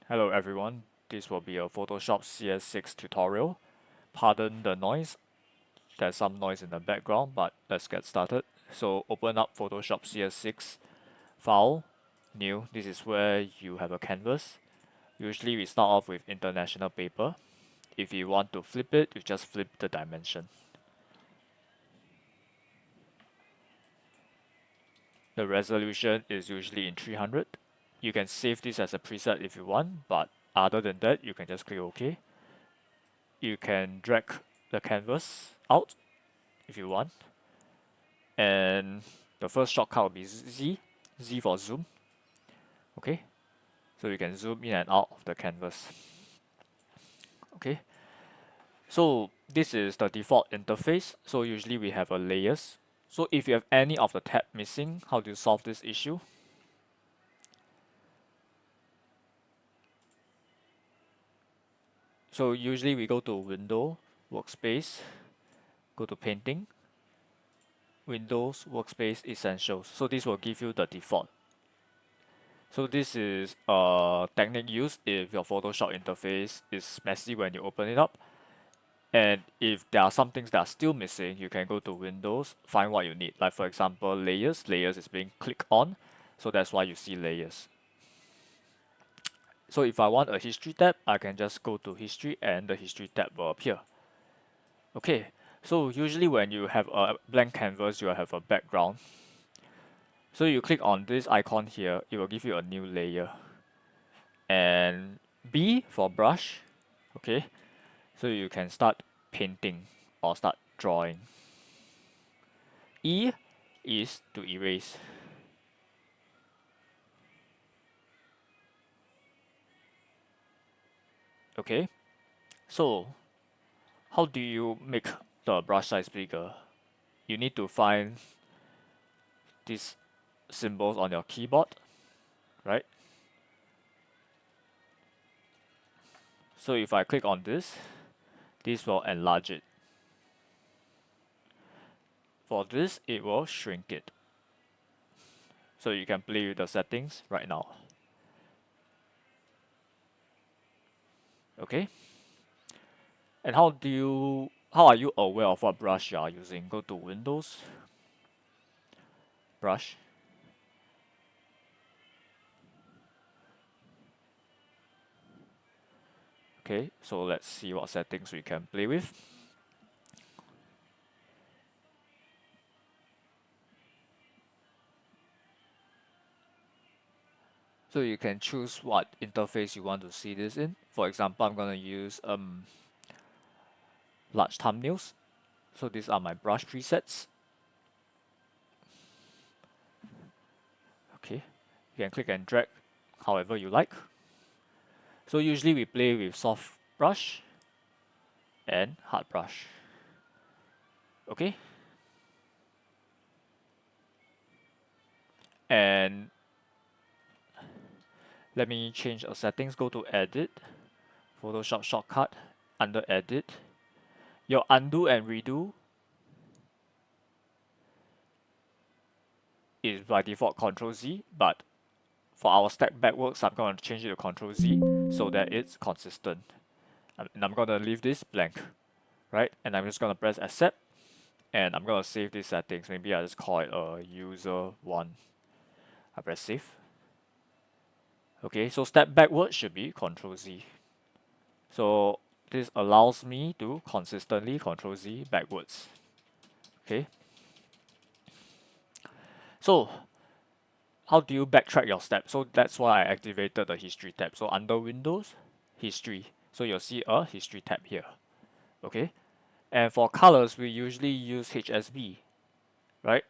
Hello everyone, this will be a Photoshop CS6 tutorial. Pardon the noise, there's some noise in the background, but let's get started. So open up Photoshop CS6, File, New, this is where you have a canvas. Usually we start off with international paper. If you want to flip it, you just flip the dimension. The resolution is usually in 300. You can save this as a preset if you want, but other than that, you can just click OK. You can drag the canvas out if you want. And the first shortcut will be Z for zoom. Okay, so you can zoom in and out of the canvas. Okay, so this is the default interface. So usually we have a layers. So if you have any of the tab missing, how do you solve this issue? So usually we go to Window, Workspace, go to Painting, Windows, Workspace, Essentials. So this will give you the default. So this is a technique used if your Photoshop interface is messy when you open it up. And if there are some things that are still missing, you can go to Windows, find what you need. Like for example, layers. Layers is being clicked on, so that's why you see layers. So if I want a history tab, I can just go to history and the history tab will appear. Okay, so usually when you have a blank canvas, you will have a background. So you click on this icon here, it will give you a new layer. And B for brush, okay, so you can start painting or start drawing. E is to erase. Okay, so how do you make the brush size bigger? You need to find these symbols on your keyboard, right? So if I click on this will enlarge it. For this, it will shrink it. So you can play with the settings right now. Okay. And how are you aware of what brush you are using? Go to Windows, Brush. Okay, so let's see what settings we can play with. So you can choose what interface you want to see this in. For example, I'm gonna use large thumbnails. So these are my brush presets. Okay, you can click and drag however you like. So usually we play with soft brush and hard brush. Okay, and let me change the settings. Go to Edit, Photoshop shortcut, under Edit. Your undo and redo is by default Ctrl Z, but for our step backwards, I'm going to change it to Ctrl Z so that it's consistent. And I'm going to leave this blank, right? And I'm just going to press Accept, and I'm going to save these settings. Maybe I just call it user 1. I press Save. Okay, so step backwards should be Ctrl Z. So this allows me to consistently Ctrl Z backwards. Okay. So how do you backtrack your steps? So that's why I activated the history tab. So under Windows, history. So you'll see a history tab here. Okay. And for colors, we usually use HSB, right?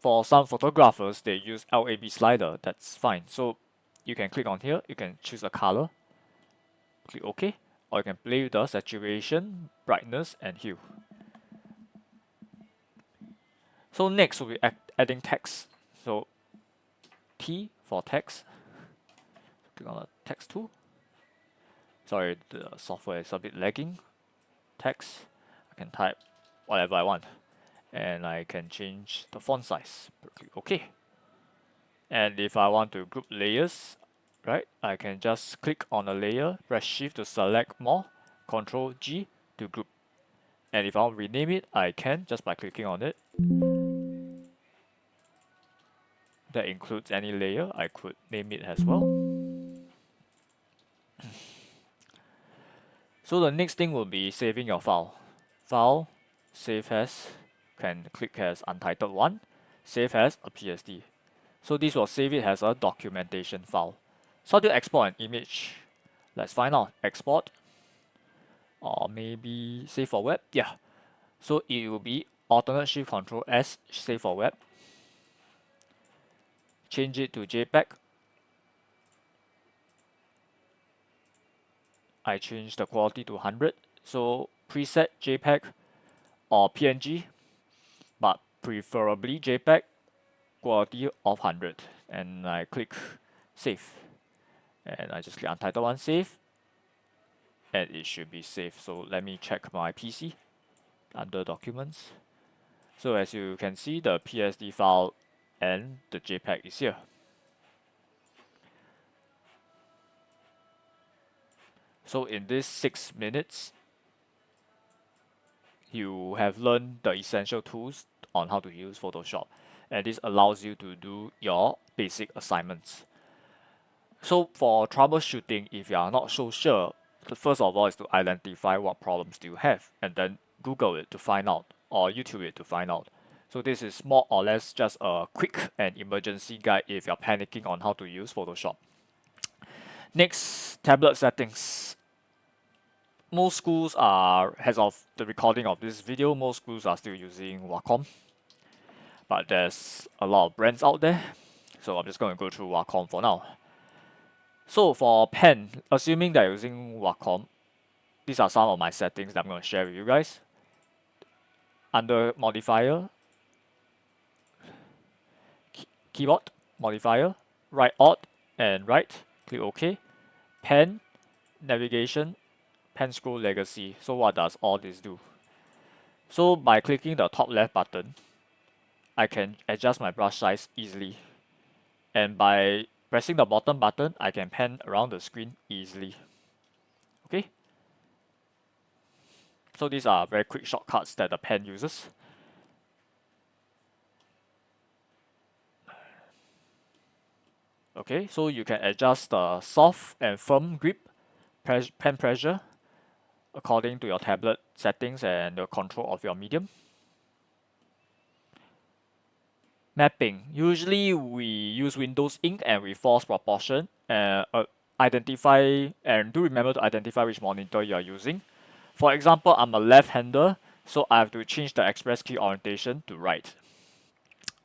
For some photographers, they use LAB slider. That's fine. So you can click on here. You can choose a color. Click OK. Or you can play with the saturation, brightness, and hue. So next we'll be adding text. So T for text. Click on the text tool. Sorry, the software is a bit lagging. Text. I can type whatever I want. And I can change the font size. Click OK. And if I want to group layers, right? I can just click on a layer, press Shift to select more, Control G to group. And if I want to rename it, I can just by clicking on it. That includes any layer. I could name it as well. So the next thing will be saving your file. File, save as, can click as untitled one, save as a PSD. So this will save it as a documentation file. So how do you export an image? Let's find out. Export, or maybe save for web. Yeah. So it will be alternate shift control S, save for web. Change it to JPEG. I change the quality to 100. So preset JPEG or PNG, but preferably JPEG, quality of 100. And I click save. And I just click untitled one, save. And it should be saved. So let me check my PC under documents. So as you can see, the PSD file and the JPEG is here. So in this 6 minutes, you have learned the essential tools on how to use Photoshop, and this allows you to do your basic assignments. So for troubleshooting, if you are not so sure, the first of all is to identify what problems do you have, and then Google it to find out, or YouTube it to find out. So this is more or less just a quick and emergency guide if you're panicking on how to use Photoshop. Next, tablet settings. Most schools are, as of the recording of this video, most schools are still using Wacom. But there's a lot of brands out there, so I'm just going to go through Wacom for now. So for pen, assuming that you're using Wacom, these are some of my settings that I'm going to share with you guys. Under modifier, keyboard, modifier, right alt and right, click OK. Pen, navigation, pen scroll legacy. So what does all this do? So by clicking the top left button, I can adjust my brush size easily. And by pressing the bottom button, I can pan around the screen easily. Okay? So these are very quick shortcuts that the pen uses. Okay, so you can adjust the soft and firm grip, pen pressure, according to your tablet settings and the control of your medium. Mapping. Usually we use Windows Ink and we force proportion. Identify and do remember to identify which monitor you are using. For example, I'm a left-hander, so I have to change the express key orientation to right.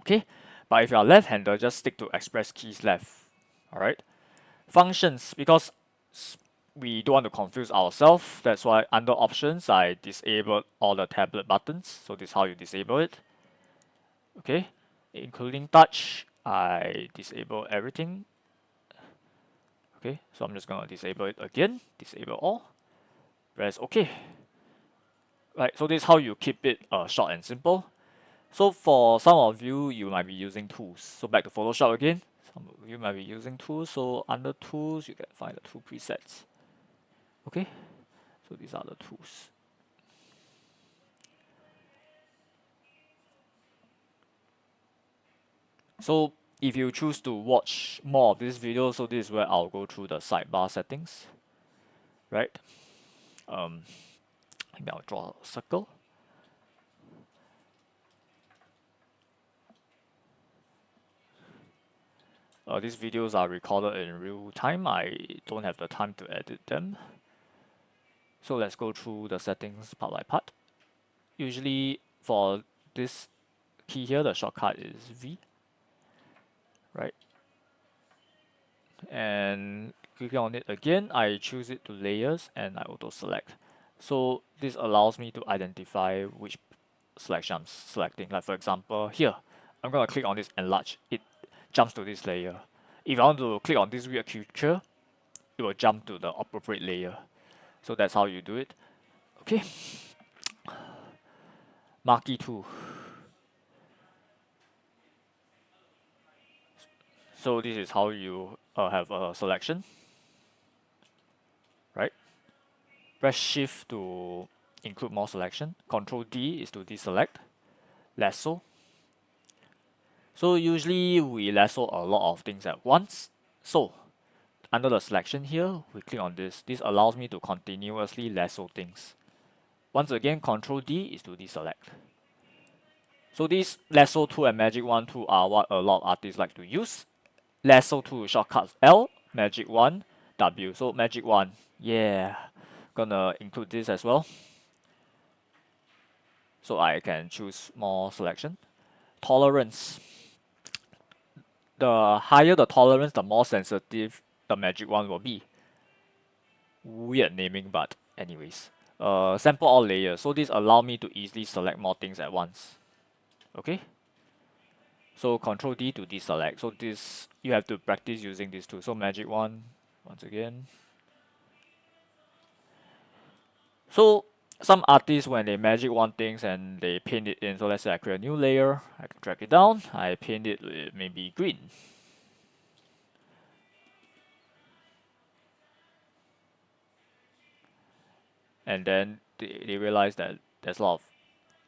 Okay, but if you are left-hander, just stick to express keys left. Alright. Functions, because we don't want to confuse ourselves, that's why under options I disabled all the tablet buttons. So this is how you disable it. Okay, including touch, I disable everything. Okay, so I'm just gonna disable it again, disable all, press OK. Right, so this is how you keep it short and simple. So for some of you, you might be using tools. So back to Photoshop again. Some of you might be using tools. So under tools, you can find the tool presets. Okay, so these are the tools. So if you choose to watch more of this video, so this is where I'll go through the sidebar settings, right? Maybe I'll draw a circle. These videos are recorded in real time. I don't have the time to edit them. So let's go through the settings part by part. Usually for this key here, the shortcut is V, right? And clicking on it again, I choose it to layers and I auto select. So this allows me to identify which selection I'm selecting. Like for example, here, I'm gonna click on this enlarge. It jumps to this layer. If I want to click on this weird creature, it will jump to the appropriate layer. So that's how you do it. Okay. Marquee tool. So this is how you have a selection, right? Press Shift to include more selection. Control D is to deselect. Lasso. So usually we lasso a lot of things at once. So under the selection here, we click on this. This allows me to continuously lasso things. Once again, Control D is to deselect. So these lasso tool and magic wand tool are what a lot of artists like to use. Lasso tool shortcuts L, magic wand W. So magic wand, yeah, gonna include this as well. So I can choose more selection. Tolerance. The higher the tolerance, the more sensitive the magic wand will be. Weird naming, but anyways. Sample all layers. So this allow me to easily select more things at once. Okay. So Control D to deselect. So this you have to practice using this too. So magic wand once again. So some artists when they magic wand things and they paint it in. So let's say I create a new layer. I can drag it down. I paint it with maybe green. And then they realize that there's a lot of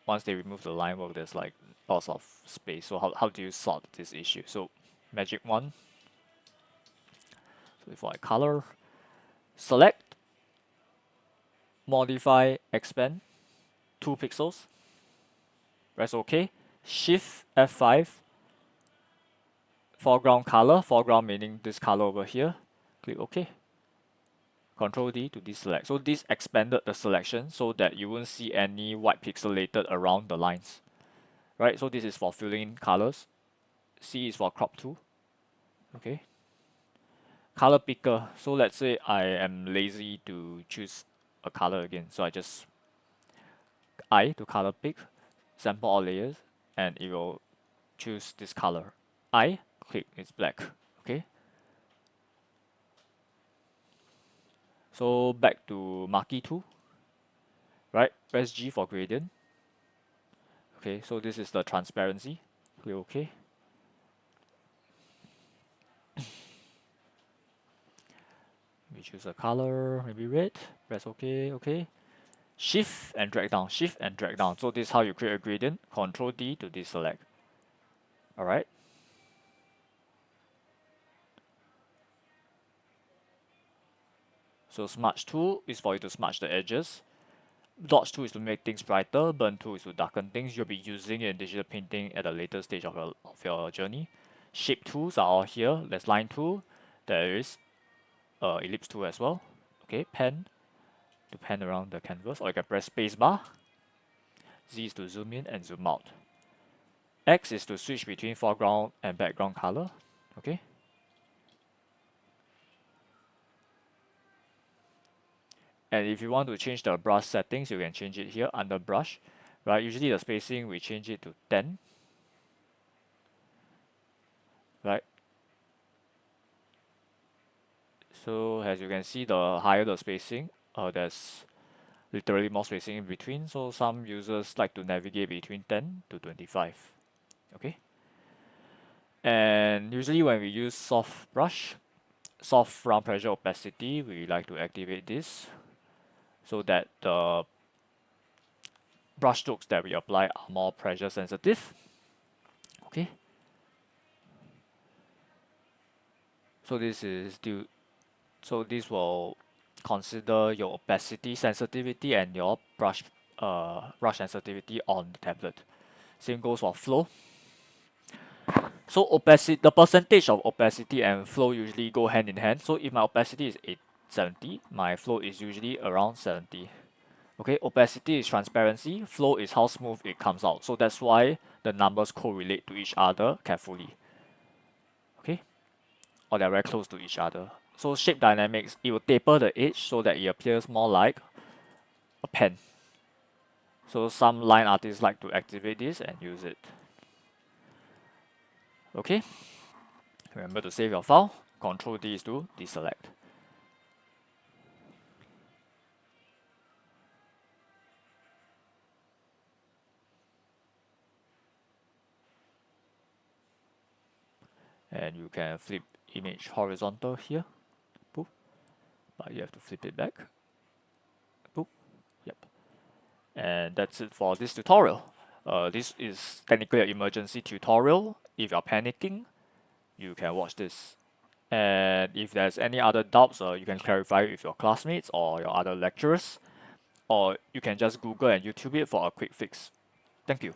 once they remove the line work, there's like lots of space. So how do you solve this issue? So magic wand. So if I color, select, modify, expand, 2 pixels. Press OK. Shift F5. Foreground color. Foreground meaning this color over here. Click OK. Control D to deselect. So this expanded the selection so that you won't see any white pixelated around the lines. Right, so this is for filling in colors. C is for crop tool. Okay. Color picker. So let's say I am lazy to choose a color again. So I just I to color pick, sample all layers, and it will choose this color. I click it's black. Okay. So back to marquee tool. Right. Press G for gradient. Okay. So this is the transparency. Click OK. We choose a color, maybe red. Press OK. Okay. Shift and drag down. Shift and drag down. So this is how you create a gradient. Control D to deselect. Alright. So smudge tool is for you to smudge the edges. Dodge tool is to make things brighter. Burn tool is to darken things. You'll be using it in digital painting at a later stage of your journey. Shape tools are all here. There's line tool. There is ellipse tool as well. Okay, pen to pen around the canvas, or you can press space bar. Z is to zoom in and zoom out. X is to switch between foreground and background color. Okay. And if you want to change the brush settings, you can change it here under brush. Right, usually the spacing we change it to 10. Right. So as you can see, the higher the spacing, there's literally more spacing in between. So some users like to navigate between 10 to 25. Okay. And usually when we use soft brush, soft round pressure opacity, we like to activate this so that the brush strokes that we apply are more pressure sensitive. Okay. So this is due. So this will consider your opacity sensitivity and your brush sensitivity on the tablet. Same goes for flow. So opacity, the percentage of opacity and flow usually go hand in hand. So if my opacity is 70, my flow is usually around 70. Okay, opacity is transparency, flow is how smooth it comes out. So that's why the numbers correlate to each other carefully. Okay, or they're very close to each other. So shape dynamics, it will taper the edge so that it appears more like a pen. So some line artists like to activate this and use it. Okay, remember to save your file. Control D is to deselect. And you can flip image horizontal here. Boop. But you have to flip it back. Boop. Yep. And that's it for this tutorial. This is technically an emergency tutorial. If you're panicking, you can watch this. And if there's any other doubts, you can clarify with your classmates or your other lecturers, or you can just Google and YouTube it for a quick fix. Thank you.